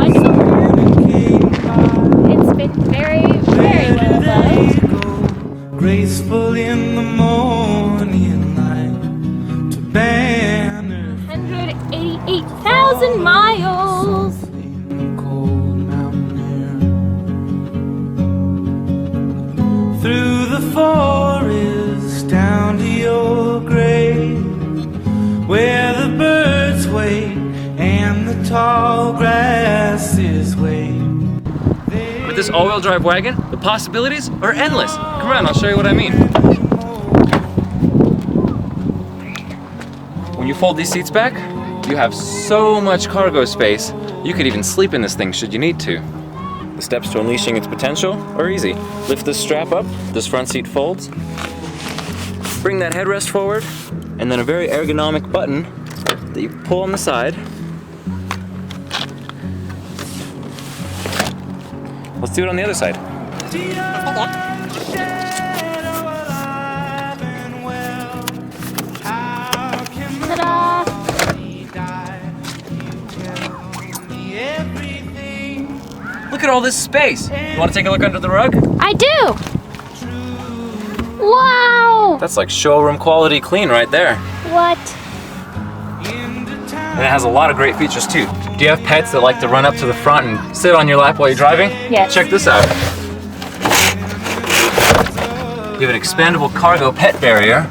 like so. It's been very, very well loved. Graceful in the morning light to banner 188,000 miles. cold mountain air. Through the forest down to your grave, where the birds wait and the tall grasses wave. With this all-wheel drive wagon, the possibilities are endless. Come on, I'll show you what I mean. When you fold these seats back, you have so much cargo space, you could even sleep in this thing should you need to. The steps to unleashing its potential are easy. Lift this strap up, this front seat folds, bring that headrest forward, and then a very ergonomic button that you pull on the side. Let's do it on the other side. Ta-da! Look at all this space. You want to take a look under the rug? I do! Wow! That's like showroom quality clean right there. What? And it has a lot of great features too. Do you have pets that like to run up to the front and sit on your lap while you're driving? Yes. Check this out. You have an expandable cargo pet barrier.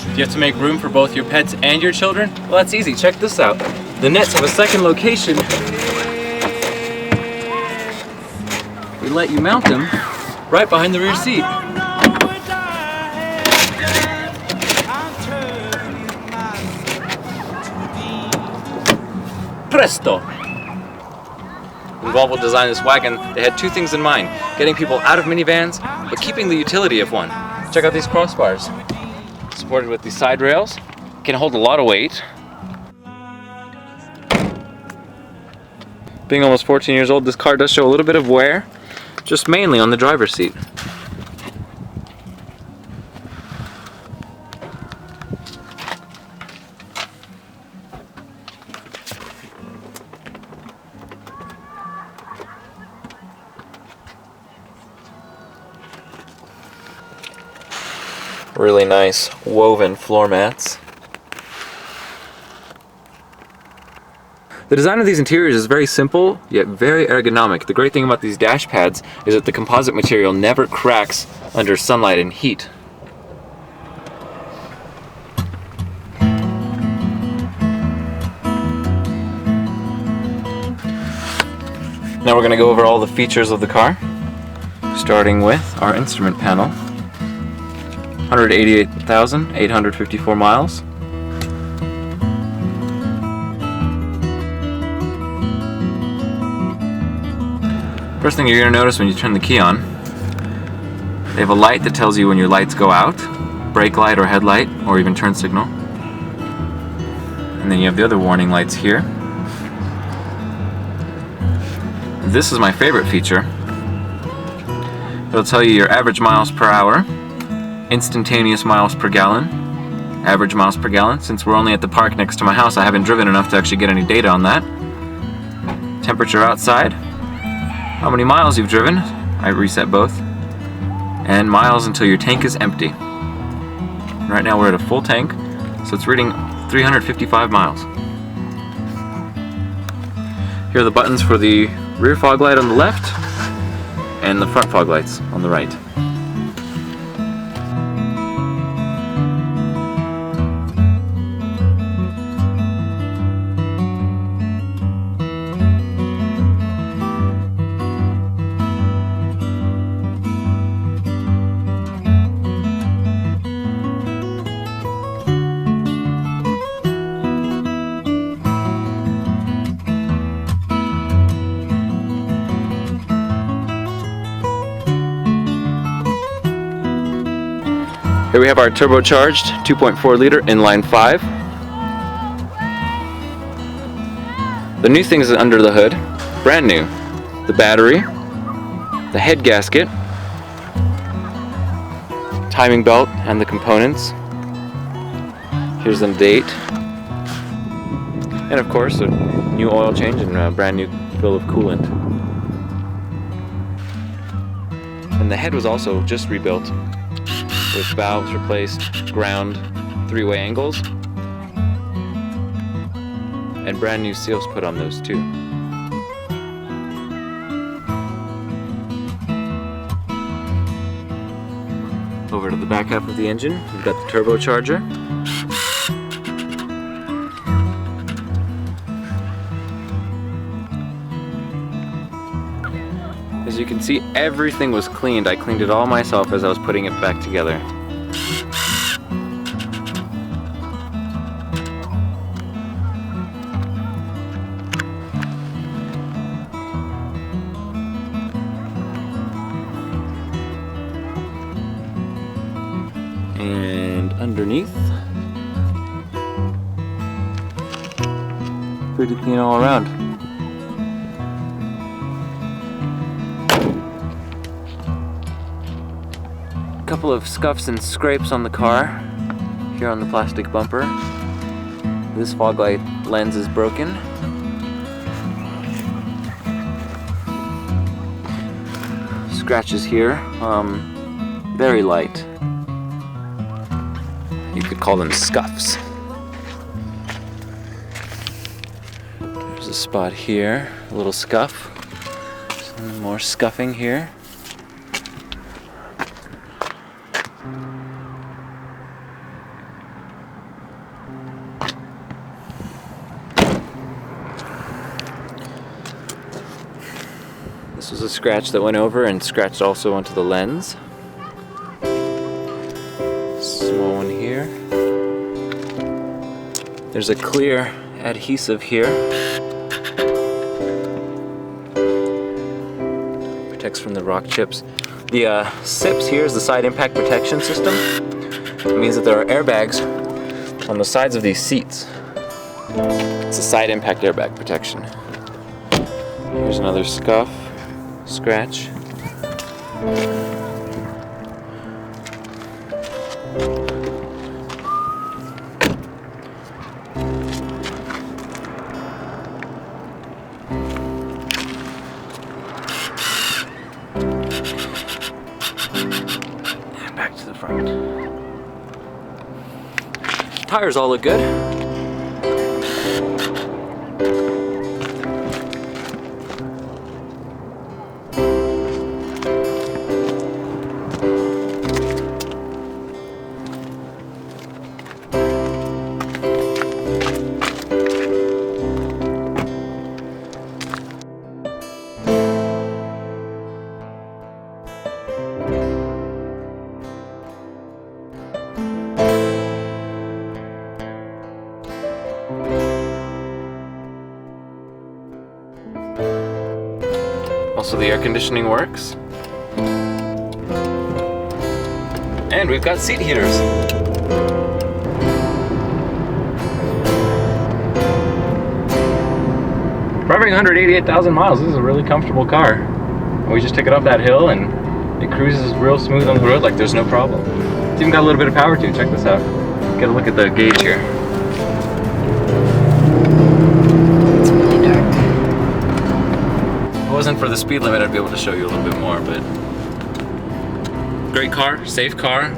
Do you have to make room for both your pets and your children? Well, that's easy. Check this out. The nets have a second location. We let you mount them right behind the rear seat. Presto! When Volvo designed this wagon, they had two things in mind: getting people out of minivans, but keeping the utility of one. Check out these crossbars. Supported with these side rails, can hold a lot of weight. Being almost 14 years old, this car does show a little bit of wear, just mainly on the driver's seat. Really nice woven floor mats. The design of these interiors is very simple, yet very ergonomic. The great thing about these dash pads is that the composite material never cracks under sunlight and heat. Now we're going to go over all the features of the car, starting with our instrument panel. 188,854 miles. First thing you're going to notice when you turn the key on, they have a light that tells you when your lights go out, brake light or headlight, or even turn signal. And then you have the other warning lights here. This is my favorite feature. It'll tell you your average miles per hour, instantaneous miles per gallon, average miles per gallon. Since we're only at the park next to my house, I haven't driven enough to actually get any data on that. Temperature outside, how many miles you've driven, I reset both, and miles until your tank is empty. Right now we're at a full tank, so it's reading 355 miles. Here are the buttons for the rear fog light on the left and the front fog lights on the right. Here we have our turbocharged 2.4 liter inline 5. The new things under the hood, brand new. The battery, the head gasket, timing belt and the components. Here's the date. And of course a new oil change and a brand new fill of coolant. And the head was also just rebuilt with valves replaced, ground, three-way angles, and brand new seals put on those too. Over to the back half of the engine, we've got the turbocharger. As you can see, everything was cleaned. I cleaned it all myself as I was putting it back together. And underneath, pretty clean all around. A couple of scuffs and scrapes on the car here on the plastic bumper. This fog light lens is broken. Scratches here, very light. You could call them scuffs. There's a spot here, a little scuff. Some more scuffing here. This was a scratch that went over and scratched also onto the lens. Small one here. There's a clear adhesive here. Protects from the rock chips. The SIPs here is the side impact protection system. It means that there are airbags on the sides of these seats. It's a side impact airbag protection. Here's another scuff, scratch. And back to the front. Tires all look good. Also, the air conditioning works. And we've got seat heaters. Driving 188,000 miles, this is a really comfortable car. We just took it up that hill and it cruises real smooth on the road like there's no problem. It's even got a little bit of power too, check this out. Get a look at the gauge here. It's really dark. If it wasn't for the speed limit, I'd be able to show you a little bit more, but great car, safe car.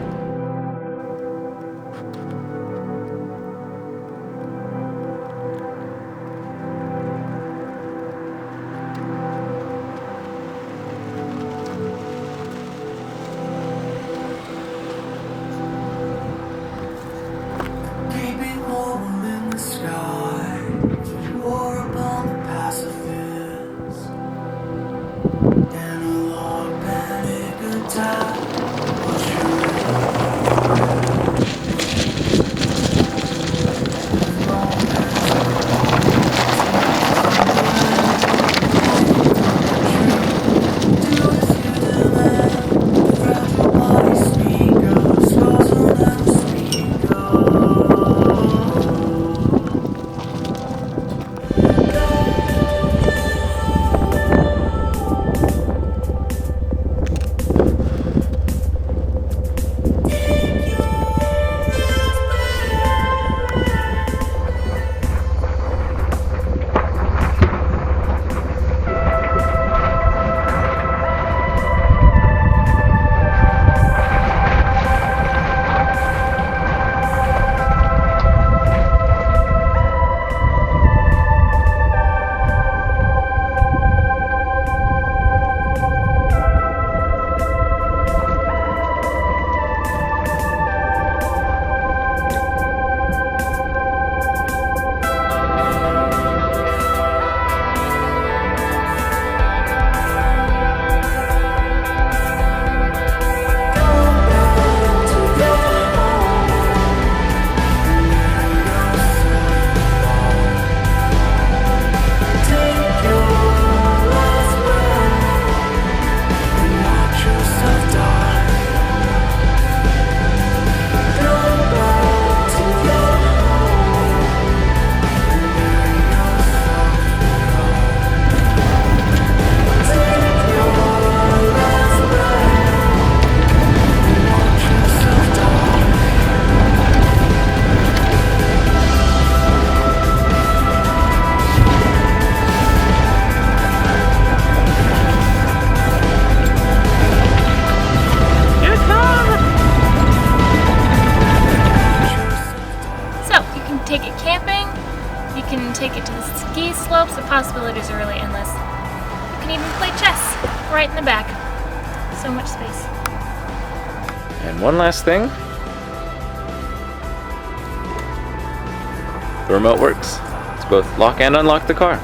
take it to the ski slopes, the possibilities are really endless. You can even play chess right in the back. So much space. And one last thing. The remote works. It's both lock and unlock the car.